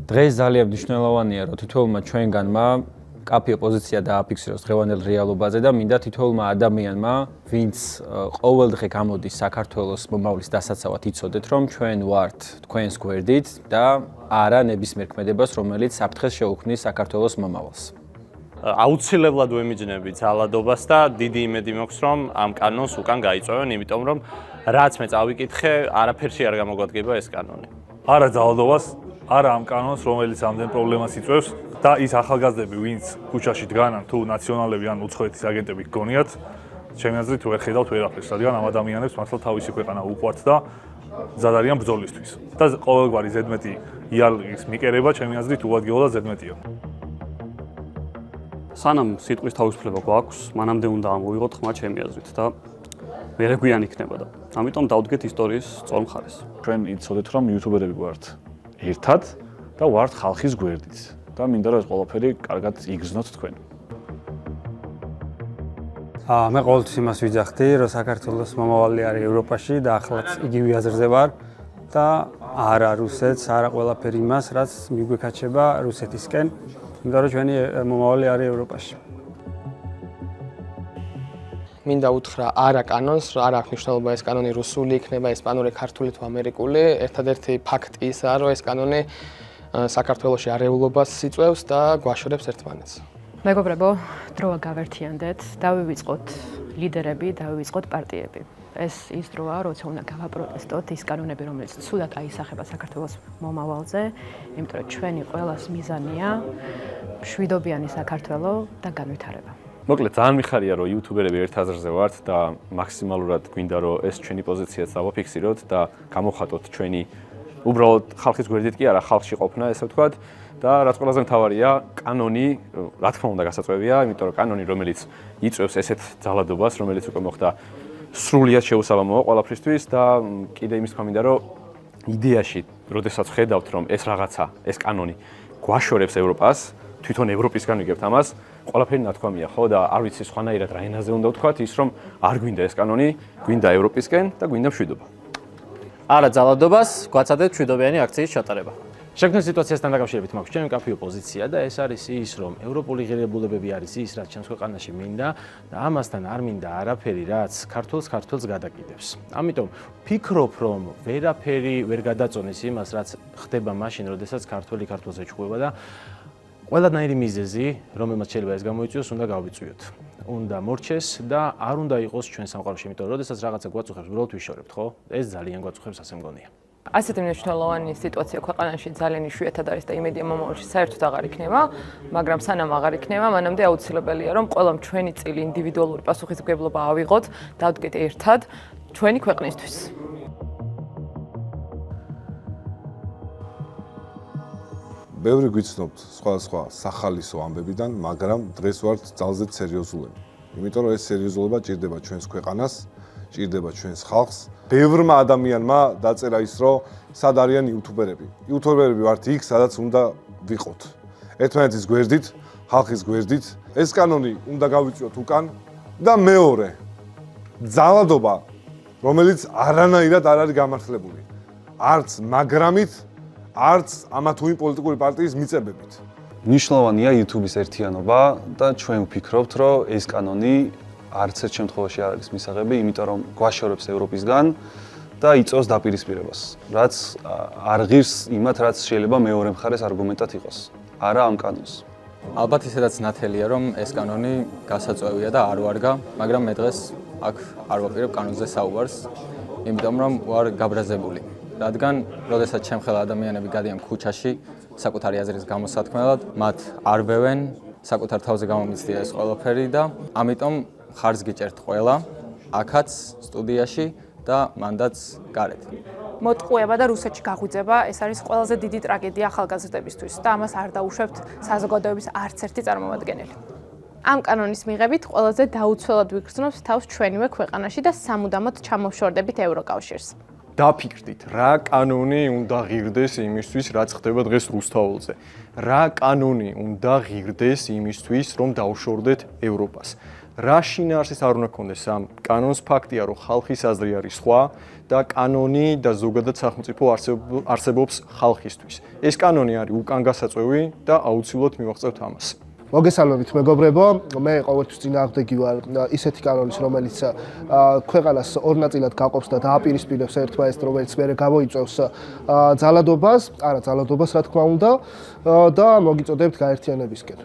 დღეს ძალიან მნიშვნელოვანია, რომ თითოეულმა ჩვენგანმა კაფეო პოზიცია დააფიქსიროს დღევანდელ რეალობაზე და მინდა თითოეულმა ადამიანმა, ვინც ყოველდღე გამოდის საქართველოს მომავლის დასაცავად იცოდეთ, რომ ჩვენ ვართ თქვენს გვერდით და არა ნებისმიერ ქმედებას, რომელიც საფრთხეს შეუქმნის საქართველოს მომავალს. აუცილებლად ვემიჯნები ძალადობას და დიდი იმედი მაქვს, რომ ამ კანონს უკან გაიწვევენ, იმიტომ რომ რაც მე წავიკითხე, არაფერში არ გამოგვადგება ეს კანონი. არა ძალადობას, არა ამ კანონს, რომელიც ამდენ პრობლემას იწვევს და ის ახალგაზრდები, ვინც ქუჩაში დგანან, თუ ნაციონალები ან უცხოეთის აგენტები გგონიათ, ჩემი აზრით ვერ ხედავთ ვერაფერს, რადგან ამ ადამიანებს მართლა თავისი ქვეყანა უყვართ და მზად არიან ბრძოლისთვის. და ყოველგვარი ზედმეტი იარაღის მიკერება, ჩემი აზრით უადგილო და ზედმეტია. სანამ სიტყვის თავისუფლება გვაქვს, მანამდე უნდა ამოვიღოთ ხმა ჩემი აზრით და მერე გვიან იქნება და ამიტომ დავდგეთ ისტორიის სწორ მხარეს. ჩვენ იცოდეთ, რომ იუთუბერები ვართ ერთად და ვართ ხალხის გვერდით და მინდა რომ ეს ყველაფერი კარგად იგრძნოთ თქვენ. მე ყოველთვის იმას ვიძახდი, რომ საქართველოს მომავალი არის ევროპაში და ახლაც იგივე აზრზე ვარ და არა რუსეთს, არა ყველაფერი იმას, რაც მიგვექაჩება რუსეთისკენ. მინდა რომ ჩვენი მომავალი არის ევროპაში. მინდა უთხრა არა კანონს, არა აქვს მნიშვნელობა ეს კანონი რუსული იქნება, ესპანური, ქართული თუ ამერიკული. ერთადერთი ფაქტი ისაა, რომ ეს კანონი საქართველოში არეულობას იწვევს და გვაშორებს ერთმანეთს. მეგობრებო, დროა გავერთიანდეთ, დავივიწყოთ ლიდერები, დავივიწყოთ პარტიები. ეს ის დროა, როცა უნდა გავაპროტესტოთ ის კანონები, რომელიც ცუდად აისახება საქართველოს მომავალზე, იმიტომ რომ ჩვენი ყველას მიზანია მშვიდობიანი საქართველო და განვითარება. მოკლედ, ძალიან მიხარია, რომ იუთუბერები ერთ აზრზე ვართ და მაქსიმალურად გვინდა, რომ ეს ჩვენი პოზიციაც დავაფიქსიროთ და გამოხატოთ ჩვენი უბრალოდ ხალხის გვერდით კი არა, ხალხში ყოფნა, ესე ვთქვათ. და რაც ყველაზე მთავარია, კანონი, რა თქმა უნდა, გასაწვევია, იმიტომ რომ კანონი, რომელიც იწვევს ესეთ ძალადობას, რომელიც უკვე მოხდა სრულიად შეუსაბამოა ყველაფრისთვის და კიდე იმის თქმა მინდა, რომ იდეაში, როდესაც ხედავთ, რომ ეს რაღაცა, ეს კანონი გვაშორებს ევროპას, თვითონ ევროპისგან ვიგებთ ამას, ყველაფერი ნათქვამია, ხო და არ ვიცი სხვანაირად რა ენაზე უნდა ვთქვათ, ის რომ არ გვინდა ეს კანონი, გვინდა ევროპისკენ და გვინდა მშვიდობა. არა ძალადობას, გვაცადეთ მშვიდობიანი აქციის ჩატარება. შექმნილ სიტუაციასთან დაკავშირებით მაქვს ჩემი კაფეო პოზიცია და ეს არის ის, რომ ევროპული ღირებულებები არის ის, რაც ჩემს ქვეყანაში მინდა და ამასთან არ მინდა არაფერი, რაც ქართველს გადაკიდებს. ამიტომ ფიქრობ, რომ ვერაფერი ვერ გადაწონეს იმას, რაც ხდება მაშინ, როდესაც ქართველი ქართველს ეჩხუბება და ყველანაირი მიზეზი, რომელმაც შეიძლება ეს გამოიწვიოს, უნდა გავიწვიოთ. უნდა მორჩეს და არ უნდა იყოს ჩვენ სამყაროში, იმიტომ რომ როდესაც რაღაცა გვაწუხებს, უბრალოდ ვიშორებთ, ხო? ეს ძალიან გვაწუხებს, ასე მგონია. ასეთი მნიშვნელოვანი სიტუაცია ქვეყანაში ძალიან იშვიათად არის და იმედია მომავალში საერთოდ აღარ იქნება, მაგრამ სანამ აღარ იქნება, მანამდე აუცილებელია, რომ ყველამ ჩვენი წილი ინდივიდუალური პასუხისმგებლობა ავიღოთ, დავდგეთ ერთად ჩვენი ქვეყნისთვის. ბევრი გვიცნობთ სხვადასხვა სახალისო ამბებიდან, მაგრამ დღეს ვართ ძალზედ სერიოზულები. იმიტომ რომ ეს სერიოზულობა ჭირდება ჩვენს ქვეყანას, ჭირდება ჩვენს ხალხს. ბევრმა ადამიანმა დაწერა ის, რომ სად არიან იუთუბერები. იუთუბერები ვართ იქ, სადაც უნდა ვიყოთ. ერთმანეთის გვერდით, ხალხის გვერდით. ეს კანონი უნდა გავიწვიოთ უკან და მეორე ძალადობა, რომელიც არანაირად არ არის გამართლებული. არც მაგრამით, არც ამა თუ იმ პოლიტიკური პარტიის მიწებებით. მნიშვნელოვანია YouTube-ის ერთიანობა და ჩვენ ვფიქრობთ, რომ ეს კანონი არც ერთ შემთხვევაში არ არის მისაღები, იმიტომ რომ გვაშორებს ევროპისგან და იწვევს დაპირისპირებას, რაც არ ღირს იმათ, რაც შეიძლება მეორე მხარეს არგუმენტად იყოს. არა ამ კანონს. ალბათ ისედაც ნათელია, რომ ეს კანონი გასაწვევია და არ ვარგა, მაგრამ მე დღეს აქ არ ვაპირებ კანონზე საუბარს, იმიტომ რომ ვარ გაბრაზებული. რადგან, როდესაც ჩემხელა ადამიანები გადიან ქუჩაში, საკუთარი აზრის გამოსათქმელად, მათ არბევენ, საკუთარ თავზე გამომიცდია ეს ყველაფერი და ამიტომ ხარს გიჭერთ ყველა, აქაც სტუდიაში და მანდაც გარეთ. მოტყუება და რუსეთში გაღვიძება, ეს არის ყველაზე დიდი ტრაგედია ახალგაზრდებისთვის და ამას არ დაუშვებთ საზოგადოების არც ერთი წარმომადგენელი. ამ კანონის მიღებით ყველაზე დაუცველად ვიგრძნობს თავს ჩვენივე ქვეყანაში და სამუდამოდ ჩამოვშორდებით ევროკავშირს. დაფიქრდით, რა კანონი უნდა ღირდეს იმისთვის, რაც ხდება დღეს რუსთაველზე. რა კანონი უნდა ღირდეს იმისთვის, რომ დაუშვორდეთ ევროპას. რა შინაარსის არ უნდა გქონდეს ამ კანონს ფაქტია რომ ხალხის აზრი არის სხვა და კანონი და ზოგადად სახელმწიფო არსებობს ხალხისთვის. ეს კანონი არის უკან გასაწვევი და აუცილებლად მივაღწევთ ამას. მოგესალმებით მეგობრებო, მე ყოველთვის წინააღმდეგი ვარ ისეთი კანონის, რომელიც ქვეყანას ორ ნაწილად გაყოფს და დააპირისპირებს ერთმანეთს, რომელიც მერე გამოიწვევს ძალადობას, არა ძალადობას რა თქმა უნდა, და მოგიწოდებთ გაერთიანებისკენ.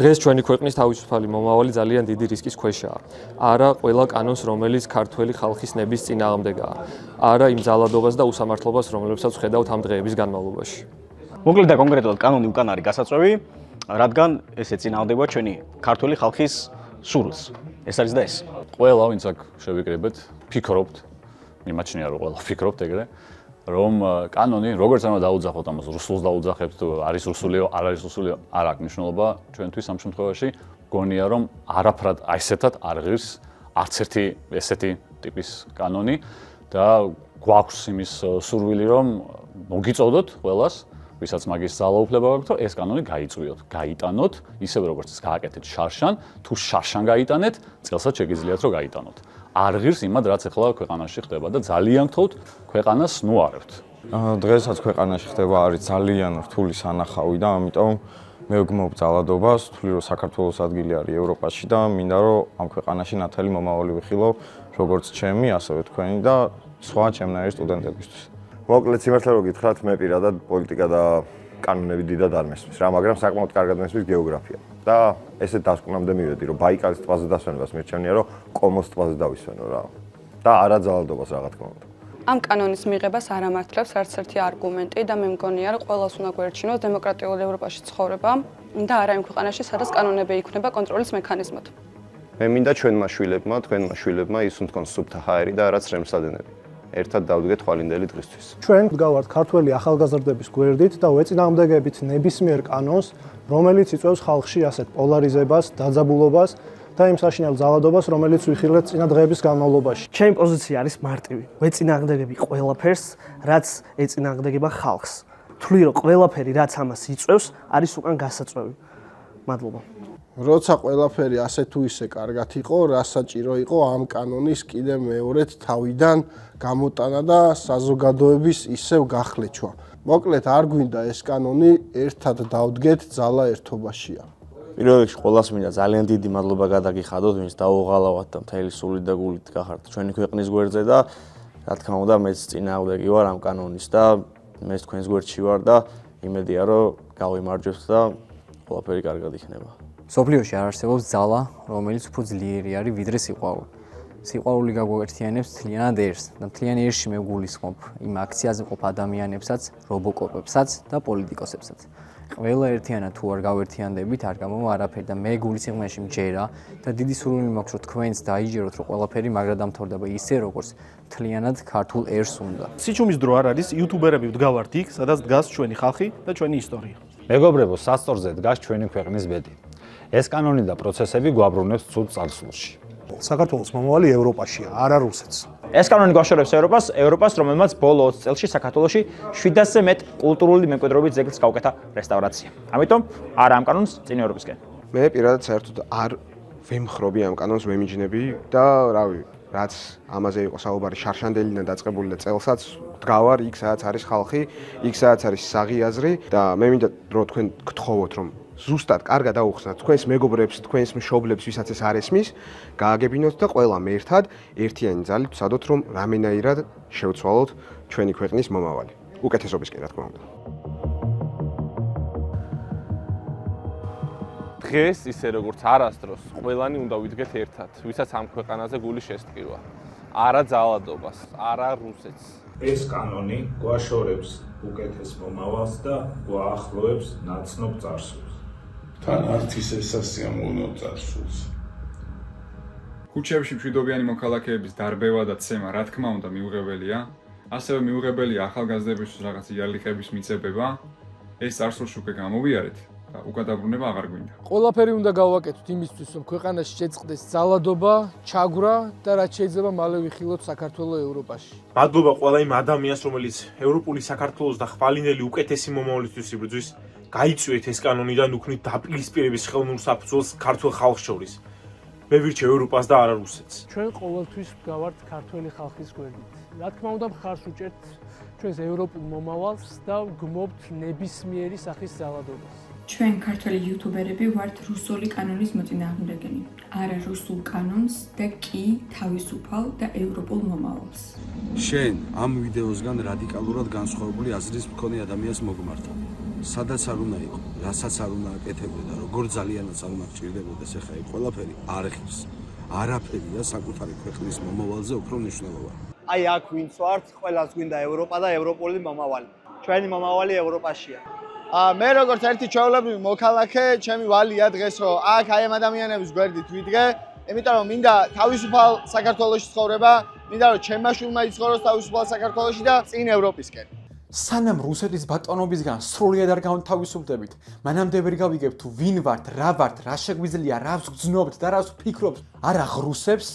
დღეს ჩვენი ქვეყნის თავისუფალი მომავალი ძალიან დიდი რისკის ქვეშაა. არა ყველა კანონს, რომელიც ქართველი ხალხის ნების წინააღმდეგაა. არა იმ ძალადობას და უსამართლობას, რომლებსაც ვხედავთ ამ დღეების განმავლობაში. მოკლედ და კონკრეტულად კანონი უკან არის გასაწვევი, რადგან ეს ეწინააღმდეგება ჩვენი ქართველი ხალხის სურვილს. ეს არის და ეს. ყველა ვინც აქ შევიკრიბეთ, ფიქრობთ, მიმაჩნია რომ ყველა ფიქრობთ ეგრე, რომ კანონი როგორც უნდა დაუძახოთ ამას, რუსულს დაუძახებთ, არის რუსულიო, არ არის რუსულიო, არ აქვს მნიშვნელობა ჩვენთვის ამ შემთხვევაში. გონია რომ არაფრად აისეთად არ ღირს არც ერთი ესეთი ტიპის კანონი და გვაქვს იმის სურვილი რომ მოგიწოდოთ ყველას, ვისაც მაგის ძალაუფლება გაქვთ, რომ ეს კანონი გაიწვიოთ, გაიტანოთ, ისევე როგორც ეს გააკეთეთ შარშან, თუ შარშან გაიტანეთ, წელსაც შეგიძლიათ რომ გაიტანოთ. არ ღირს იმად, რაც ახლა ქვეყანაში ხდება და ძალიან გთხოვთ, ქვეყანას ნუარებთ. დღესაც ქვეყანაში ხდება არის ძალიან რთული სანახავი და ამიტომ მე ვგმობ ძალადობას, ვთვლი რომ საქართველოს ადგილი არის ევროპაში და მინდა რომ ამ ქვეყანაში ნათელი მომავალი ვიხილო, როგორც ჩემი, ასევე თქვენი და სხვა ჩემნაირი სტუდენტებისთვის. მოკლედ სიმართლე რომ გითხრათ, მე პირადად პოლიტიკა და კანონები დიდად არ მესმის რა, მაგრამ საკმაოდ კარგად მესმის გეოგრაფია. და ესეთ დასკვნამდე მივედი, რომ ბაიკალის ტბაზე დასვენებას მირჩენია, რომ კომოს ტბაზე დავისვენო რა. და არა ძალადობას რა თქმა უნდა. ამ კანონის მიღებას არ ამართლებს არც ერთი არგუმენტი და მე მგონია, რომ ყველას უნდა გვერჩინოს დემოკრატიულ ევროპაში ცხოვრება და არა იმ ქვეყანაში, სადაც კანონები იქნება კონტროლის მექანიზმად. მე მინდა ჩვენმა შვილებმა ისუნ თქვენ სუფთა ჰაერი და რაც რემსადენები. ერთად დავდგეთ ხვალინდელი დღისთვის. ჩვენ ვდგავართ ქართველი ახალგაზრდების გვერდით და ვეწინააღმდეგებით ნებისმიერ კანონს, რომელიც იწვევს ხალხში ასეთ პოლარიზებას, დაძაბულობას და იმ საშინელ ძალადობას, რომელიც ვიხილეთ წინა დღეების განმავლობაში. ჩემი პოზიცია არის მარტივი. ვეწინააღმდეგები ყველაფერს, რაც ეწინააღმდეგება ხალხს. თვლი რომ ყველაფერი, რაც ამას იწვევს, არის უკან გასაწვევი. მადლობა. როცა ყველაფერი ასე თუ ისე კარგად იყო, რა საჭირო იყო ამ კანონის კიდე მეორედ თავიდან გამოტანა და საზოგადოების ისევ გახლეჩვა. მოკლედ არ გვინდა ეს კანონი ერთად დავდგეთ ძალა ერთობაშია. პირველ რიგში ყველას მინდა ძალიან დიდი მადლობა გადაგიხადოთ, ვინც დაუღალავთ და მთელი სულით და გულით გახართ ჩვენი ქვეყნის გვერდზე და რა თქმა უნდა მეც წინააღმდეგი ვარ ამ კანონის და მეც თქვენს გვერდში ვარ და იმედია რომ გავიმარჯვებთ და ყველაფერი კარგად იქნება. სოფლიოში არ არსებობს ძალა, რომელიც უფრო ძლიერი არის ვიდრე სიყვარული. სიყვარული გაგვაერთიანებს მთლიანად ერთს და მთლიან ერთში მე გულისხმობ იმ აქციაზე მყოფ ადამიანებსაც, რობოკოპებსაც და პოლიტიკოსებსაც. ყველა ერთიანად თუ არ გავერთიანდებით, არ გამოვა არაფერი და მე გულის სიღრმეში მჯერა და დიდი სურვილი მაქვს, რომ თქვენც დაიჯეროთ, რომ ყველაფერი მაგრად დამთავრდება ისე, როგორც მთლიანად ქართულ ერს უნდა. სიჩუმის დრო არ არის, იუთუბერები ვდგავართ იქ, სადაც დგას ჩვენი ხალხი და ჩვენი ისტორია. მეგობრებო, სასწორზე დგას ჩვენი ქვეყნის ბედი. ეს კანონი და პროცესები გვაბრუნებს ცუდ წარსულში. საქართველოს მომავალი ევროპაშია, არა რუსეთს. ეს კანონი გვაშორებს ევროპას, რომელმაც ბოლო 20 წელში საქართველოში 700-ზე მეტ კულტურული მემკვიდრეობის ძეგლს გაუკეთა რესტავრაცია. ამიტომ არა ამ კანონს წინ ევროპისკენ. მე პირადად საერთოდ არ ვემხრობი ამ კანონს, ვემიჯნები და რავი, რაც ამაზე იყო საუბარი შარშანდელიდან დაწყებული და წელსაც ვდგავარ იქ, სადაც არის ხალხი, იქ სადაც არის საღი აზრი და მე მინდა რომ თქვენ გთხოვოთ რომ ზუსტად კარგად აუხსნათ თქვენს მეგობრებს, თქვენს მშობლებს, ვისაც ეს არ ესმის, გააგებინოთ და ყველამ ერთად ერთიანი ძალით ვსადოთ, რომ რამენაირად შევცვალოთ ჩვენი ქვეყნის მომავალი. უკეთესობისკენ, რა თქმა უნდა. დღეს ისე როგორც არასდროს, ყველანი უნდა ვიდგეთ ერთად, ვისაც ამ ქვეყანაზე გული შესტკივა. არა ძალადობას, არა რუსეთს. ეს კანონი გვაშორებს უკეთეს მომავალს და გვაახლოვებს ნაცნობ წარსულს. თან არც ის ესასიამოვნო წარსულს. ქუჩებში მშვიდობიანი მოქალაქეების დარბევა და ცემა რა თქმა უნდა მიუღებელია, ასევე მიუღებელია ახალგაზრდებისთვის რაღაც იარლიხების მიწებება. ეს წარსულში უკვე გამოვიარეთ და უკან დაბრუნება აღარ გვინდა. ყველაფერი უნდა გავაკეთოთ იმისთვის, რომ ქვეყანაში შეწყდეს ძალადობა, ჩაგვრა და რაც შეიძლება მალე ვიხილოთ საქართველოს ევროპაში. მადლობა ყველა იმ ადამიანს, რომელიც ევროპული საქართველოს და ხვალინდელი უკეთესი მომავლისთვის იბრძვის. გაიწვიეთ ეს კანონი და ნუქნით დაპირისპირების ხელოვნურ საფუძველს ქართულ ხალხს შორის. მე ვირჩევ ევროპას და არა რუსეთს. ჩვენ ყოველთვის ვდგავართ ქართველი ხალხის გვერდით. რა თქმა უნდა, მხარს უჭერთ ჩვენს ევროპულ მომავალს და ვგმობთ ნებისმიერი სახის ძალადობას. ჩვენ ქართველი იუთუბერები ვართ რუსული კანონის მოწინააღმდეგენი. არა რუსულ კანონს და კი თავისუფალ და ევროპულ მომავალს. შენ ამ ვიდეოსგან რადიკალურად განსხვავებული აზრის მქონე ადამიანს მოგმართა. სადაც არ უნდა იყო, რასაც არ უნდა აკეთებდა და როგორ ძალიანაც არ უნდა გჭირდებოდეს ახლა ეს ყველაფერი არ ღირს. არაფერია საკუთარი ქვეყნის მომავალზე უფრო მნიშვნელოვანი. აი აქ ვინც ვართ, ყველას გვინდა ევროპა და ევროპული მომავალი. ჩვენი მომავალი ევროპაშია. მე როგორც ერთი ჩვეულებრივი მოქალაქე, ჩემი ვალია დღეს რომ აქ აი ამ ადამიანების გვერდით ვიდგე, იმიტომ რომ მინდა თავისუფალ საქართველოში ცხოვრება, მინდა რომ ჩემმა შვილმა იცხოვროს თავისუფალ საქართველოში და წინ ევროპისკენ. სანამ რუსეთის ბატონობისგან სრულიად არ გავთავისუფლდებით, მანამდე ვერ გავიგებ თუ ვინ ვართ, რა შეგვიძლია, რას გძნობთ და რას ვფიქრობთ, არა ღრუსებს,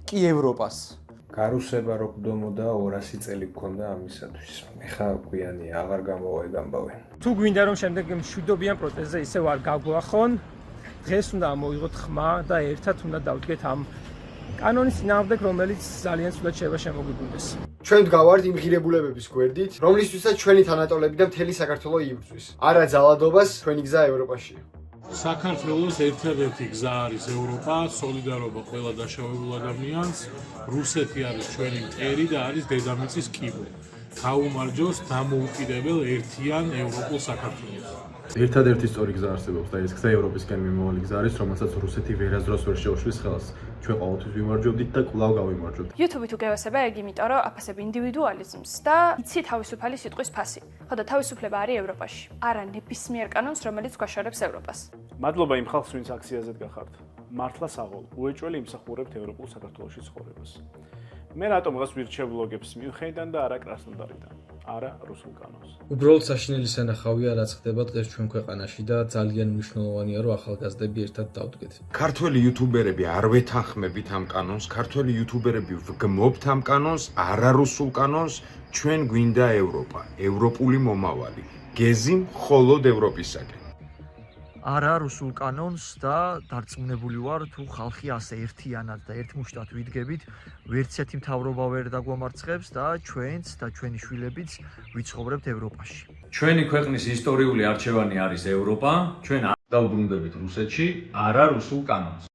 კი ევროპას. გარუსება რო გდომოდა 200 წელი გქონდა ამისათვის. მე ხა გვიანია, აღარ გამოვაი გამბავე. თუ გვინდა რომ შემდეგ მშვიდობიან პროტესტზე ისევ არ გაგვახონ, დღეს უნდა ამოვიღოთ ხმა და ერთად უნდა დავდგეთ ამ კანონის წინააღმდეგ, რომელიც ძალიან ცუდად შეიძლება შემოგვიგვიდეს. ჩვენ ვდგავართ იმ ღირებულებების გვერდით, რომლისთვისაც ჩვენი თანატოლები და მთელი საქართველო იბრძვის. არა ძალადობას, ჩვენი გზა ევროპაშია. საქართველოს ერთადერთი გზა არის ევროპა, სოლიდარობა ყველა დაშავებულ ადამიანს, რუსეთი არის ჩვენი მტერი და არის დედამიწის კიბე. გაუმარჯოს დამოუკიდებელ ერთიან ევროპულ საქართველოს. ერთადერთი სწორი გზა არსებობს და ეს გზა ევროპისკენ მიმავალი გზა არის, რომელსაც რუსეთი ვერასდროს ვერ შეუშლის ხელს. ჩვენ ყოველთვის ვიმარჯვებდით და კვლავ გავიმარჯვებთ. YouTube თუ გევასება ეგ იმიტომ, რომ აფასებ ინდივიდუალიზმს და იცი თავისუფალი სიტყვის ფასი. ხო და თავისუფლება არის ევროპაში. არა ნებისმიერ კანონს, რომელიც გვაშორებს ევროპას. მადლობა იმ ხალხს, ვინც აქციაზე დგახართ. მართლა საღოლ, უეჭველი იმსახურებთ ევროპულ საქართველოში ცხოვრებას. მე რატომ დღეს ვირჩევ ბლოგებს მიუნხენიდან და არა კრასნოდარიდან, არა რუსულ კანონს. უბრალოდ საშინელი სანახავია, რაც ხდება დღეს ჩვენ ქვეყანაში და ძალიან მნიშვნელოვანია, რომ ახალგაზრდები ერთად დავდგეთ. ქართველი იუთუბერები არ ვეთანხმებით ამ კანონს, ქართველი იუთუბერები ვგმობთ ამ კანონს, არა რუსულ კანონს, ჩვენ გვინდა ევროპა, ევროპული მომავალი. გეზი მხოლოდ ევროპისაკენ. არა რუსულ კანონს და დარწმუნებული ვარ თუ ხალხი ასე ერთიანად და ერთმუშტად ვიდგებით, ვერცერთი მთავრობა ვერ დაგვამარცხებს და ჩვენც და ჩვენი შვილებიც ვიცხოვრებთ ევროპაში. ჩვენი ქვეყნის ისტორიული არჩევანი არის ევროპა, ჩვენ არ დავბრუნდებით რუსეთში, არა რუსულ კანონს.